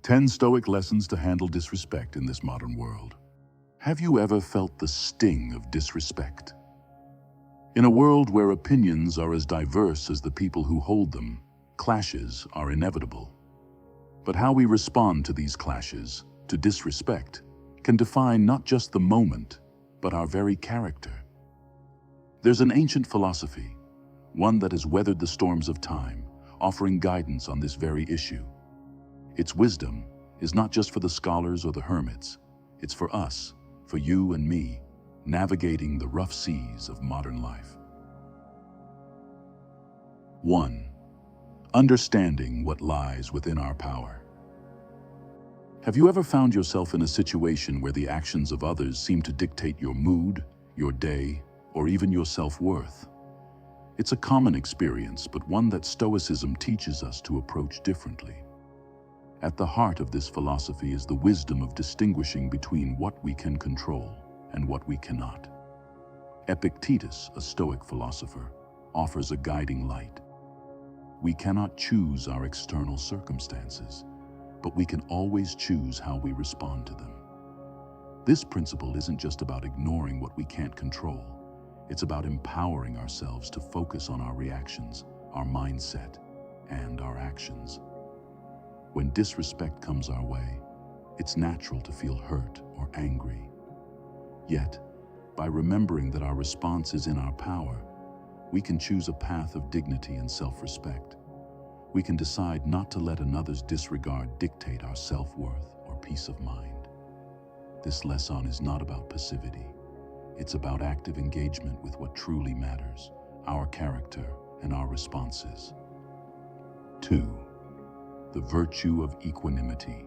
10 Stoic Lessons to Handle Disrespect in This Modern World. Have you ever felt the sting of disrespect? In a world where opinions are as diverse as the people who hold them, clashes are inevitable. But how we respond to these clashes, to disrespect, can define not just the moment, but our very character. There's an ancient philosophy, one that has weathered the storms of time, offering guidance on this very issue. Its wisdom is not just for the scholars or the hermits, it's for us, for you and me, navigating the rough seas of modern life. 1. Understanding what lies within our power. Have you ever found yourself in a situation where the actions of others seem to dictate your mood, your day, or even your self-worth? It's a common experience, but one that Stoicism teaches us to approach differently. At the heart of this philosophy is the wisdom of distinguishing between what we can control and what we cannot. Epictetus, a Stoic philosopher, offers a guiding light. We cannot choose our external circumstances, but we can always choose how we respond to them. This principle isn't just about ignoring what we can't control. It's about empowering ourselves to focus on our reactions, our mindset, and our actions. When disrespect comes our way, it's natural to feel hurt or angry. Yet, by remembering that our response is in our power, we can choose a path of dignity and self-respect. We can decide not to let another's disregard dictate our self-worth or peace of mind. This lesson is not about passivity. It's about active engagement with what truly matters, our character and our responses. 2. The virtue of equanimity.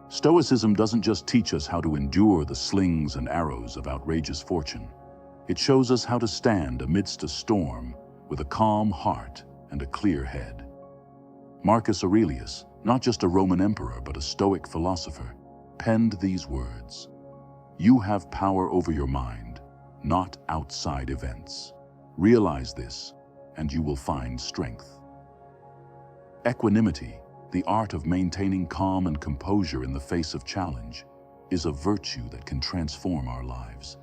Stoicism doesn't just teach us how to endure the slings and arrows of outrageous fortune. It shows us how to stand amidst a storm with a calm heart and a clear head. Marcus Aurelius, not just a Roman emperor but a Stoic philosopher, penned these words: "You have power over your mind, not outside events. Realize this, and you will find strength." Equanimity, the art of maintaining calm and composure in the face of challenge, is a virtue that can transform our lives.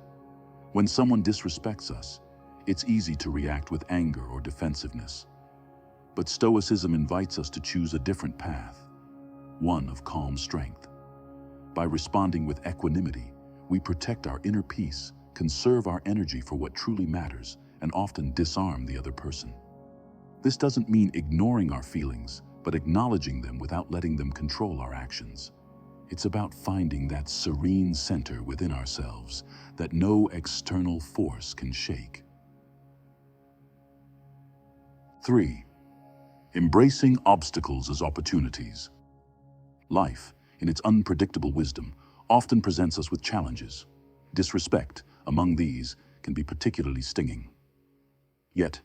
When someone disrespects us, it's easy to react with anger or defensiveness. But Stoicism invites us to choose a different path, one of calm strength. By responding with equanimity, we protect our inner peace, conserve our energy for what truly matters, and often disarm the other person. This doesn't mean ignoring our feelings, but acknowledging them without letting them control our actions. It's about finding that serene center within ourselves that no external force can shake. 3. Embracing obstacles as opportunities. Life, in its unpredictable wisdom, often presents us with challenges. Disrespect, among these, can be particularly stinging. Yet,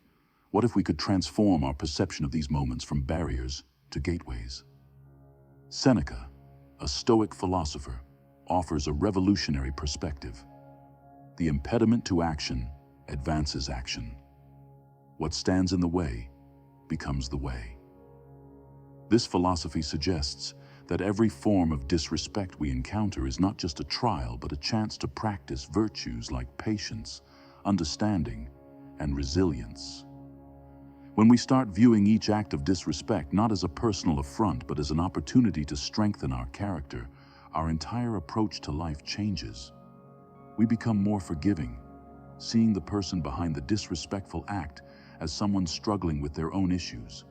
what if we could transform our perception of these moments from barriers to gateways? Seneca, a Stoic philosopher, offers a revolutionary perspective. The impediment to action advances action. What stands in the way becomes the way. This philosophy suggests that every form of disrespect we encounter is not just a trial, but a chance to practice virtues like patience, understanding, and resilience. When we start viewing each act of disrespect not as a personal affront, but as an opportunity to strengthen our character, our entire approach to life changes. We become more forgiving, seeing the person behind the disrespectful act as someone struggling with their own issues.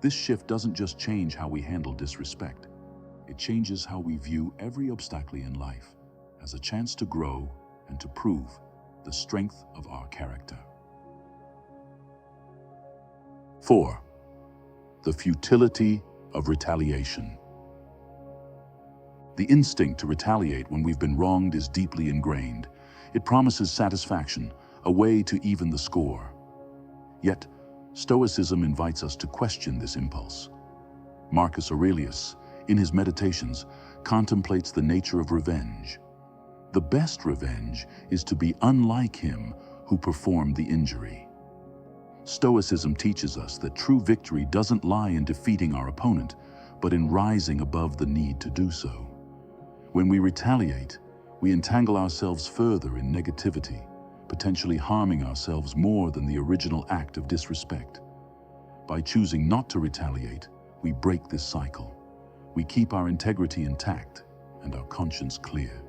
This shift doesn't just change how we handle disrespect. It changes how we view every obstacle in life as a chance to grow and to prove the strength of our character. 4. The futility of retaliation. The instinct to retaliate when we've been wronged is deeply ingrained. It promises satisfaction, a way to even the score. Yet, Stoicism invites us to question this impulse. Marcus Aurelius, in his Meditations, contemplates the nature of revenge. The best revenge is to be unlike him who performed the injury. Stoicism teaches us that true victory doesn't lie in defeating our opponent, but in rising above the need to do so. When we retaliate, we entangle ourselves further in negativity, potentially harming ourselves more than the original act of disrespect. By choosing not to retaliate, we break this cycle. We keep our integrity intact and our conscience clear.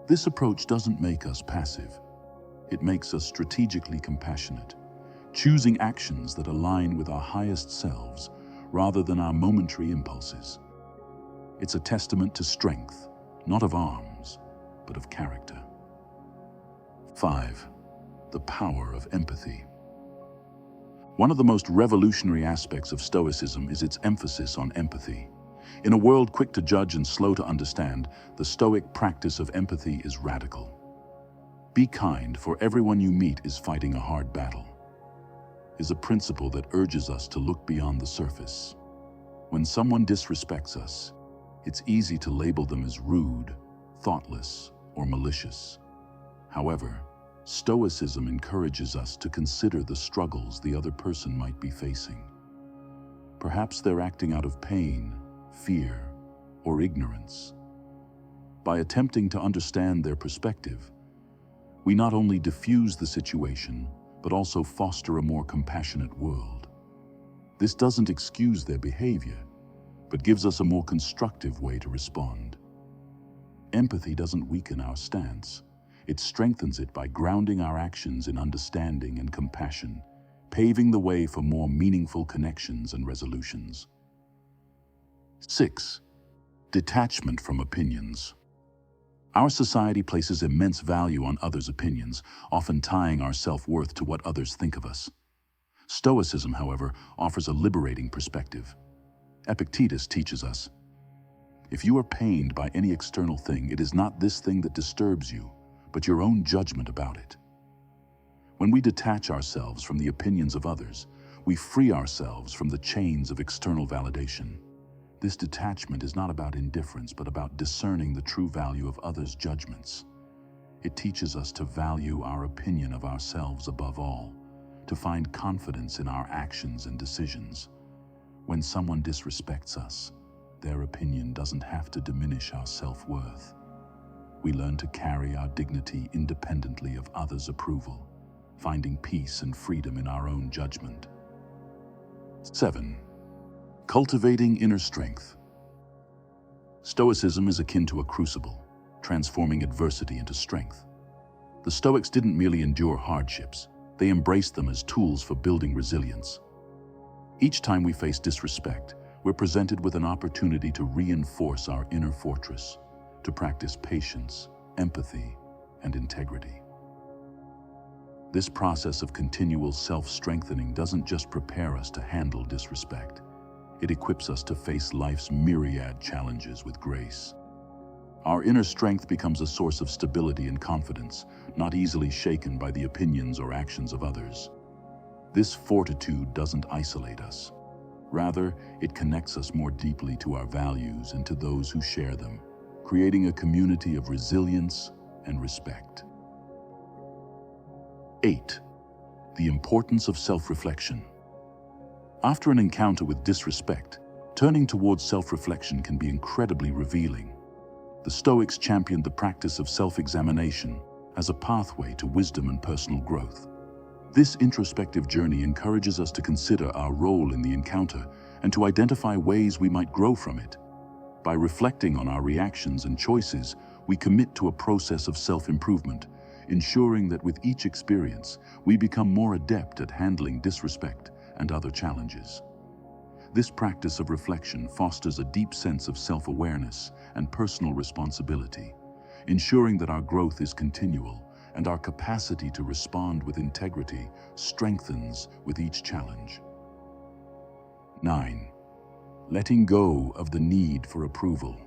This approach doesn't make us passive. It makes us strategically compassionate, choosing actions that align with our highest selves rather than our momentary impulses. It's a testament to strength, not of arms, but of character. 5. The power of empathy. One of the most revolutionary aspects of Stoicism is its emphasis on empathy. In a world quick to judge and slow to understand, the Stoic practice of empathy is radical. Be kind, for everyone you meet is fighting a hard battle, is a principle that urges us to look beyond the surface. When someone disrespects us, it's easy to label them as rude, thoughtless, or malicious. However, Stoicism encourages us to consider the struggles the other person might be facing. Perhaps they're acting out of pain, fear, or ignorance. By attempting to understand their perspective, we not only diffuse the situation, but also foster a more compassionate world. This doesn't excuse their behavior, but gives us a more constructive way to respond. Empathy doesn't weaken our stance. It strengthens it by grounding our actions in understanding and compassion, paving the way for more meaningful connections and resolutions. 6. Detachment from opinions. Our society places immense value on others' opinions, often tying our self-worth to what others think of us. Stoicism, however, offers a liberating perspective. Epictetus teaches us, if you are pained by any external thing, it is not this thing that disturbs you, but your own judgment about it. When we detach ourselves from the opinions of others, we free ourselves from the chains of external validation. This detachment is not about indifference, but about discerning the true value of others' judgments. It teaches us to value our opinion of ourselves above all, to find confidence in our actions and decisions. When someone disrespects us, their opinion doesn't have to diminish our self-worth. We learn to carry our dignity independently of others' approval, finding peace and freedom in our own judgment. 7. Cultivating inner strength. Stoicism is akin to a crucible, transforming adversity into strength. The Stoics didn't merely endure hardships, they embraced them as tools for building resilience. Each time we face disrespect, we're presented with an opportunity to reinforce our inner fortress, to practice patience, empathy, and integrity. This process of continual self-strengthening doesn't just prepare us to handle disrespect. It equips us to face life's myriad challenges with grace. Our inner strength becomes a source of stability and confidence, not easily shaken by the opinions or actions of others. This fortitude doesn't isolate us. Rather, it connects us more deeply to our values and to those who share them, creating a community of resilience and respect. 8. The importance of self-reflection. After an encounter with disrespect, turning towards self-reflection can be incredibly revealing. The Stoics championed the practice of self-examination as a pathway to wisdom and personal growth. This introspective journey encourages us to consider our role in the encounter and to identify ways we might grow from it. By reflecting on our reactions and choices, we commit to a process of self-improvement, ensuring that with each experience, we become more adept at handling disrespect and other challenges. This practice of reflection fosters a deep sense of self-awareness and personal responsibility, ensuring that our growth is continual and our capacity to respond with integrity strengthens with each challenge. 9. Letting go of the need for approval.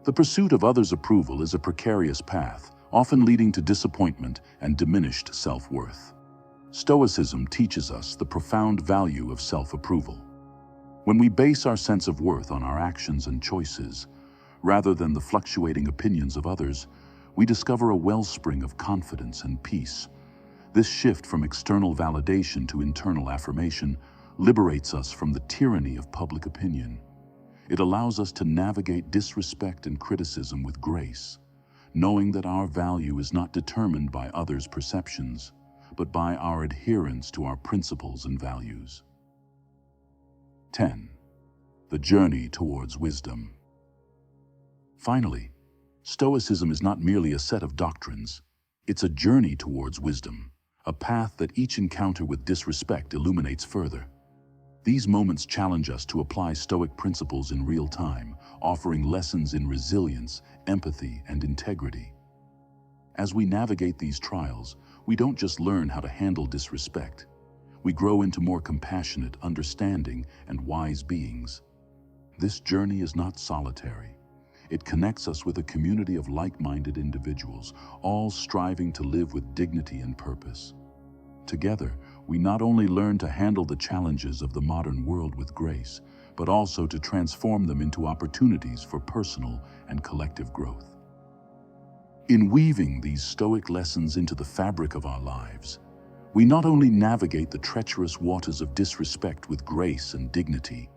The pursuit of others' approval is a precarious path, often leading to disappointment and diminished self-worth. Stoicism teaches us the profound value of self-approval. When we base our sense of worth on our actions and choices, rather than the fluctuating opinions of others, we discover a wellspring of confidence and peace. This shift from external validation to internal affirmation liberates us from the tyranny of public opinion. It allows us to navigate disrespect and criticism with grace, knowing that our value is not determined by others' perceptions, but by our adherence to our principles and values. 10. The journey towards wisdom. Finally, Stoicism is not merely a set of doctrines. It's a journey towards wisdom, a path that each encounter with disrespect illuminates further. These moments challenge us to apply Stoic principles in real time, offering lessons in resilience, empathy, and integrity. As we navigate these trials, we don't just learn how to handle disrespect. We grow into more compassionate, understanding, and wise beings. This journey is not solitary. It connects us with a community of like-minded individuals, all striving to live with dignity and purpose. Together, we not only learn to handle the challenges of the modern world with grace, but also to transform them into opportunities for personal and collective growth. In weaving these Stoic lessons into the fabric of our lives, we not only navigate the treacherous waters of disrespect with grace and dignity,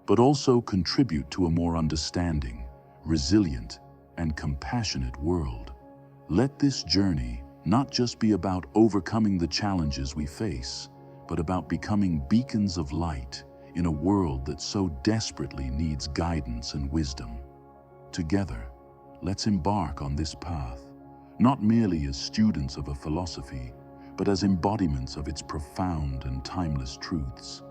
but also contribute to a more understanding, resilient, and compassionate world. Let this journey not just be about overcoming the challenges we face, but about becoming beacons of light in a world that so desperately needs guidance and wisdom. Together, let's embark on this path, not merely as students of a philosophy, but as embodiments of its profound and timeless truths.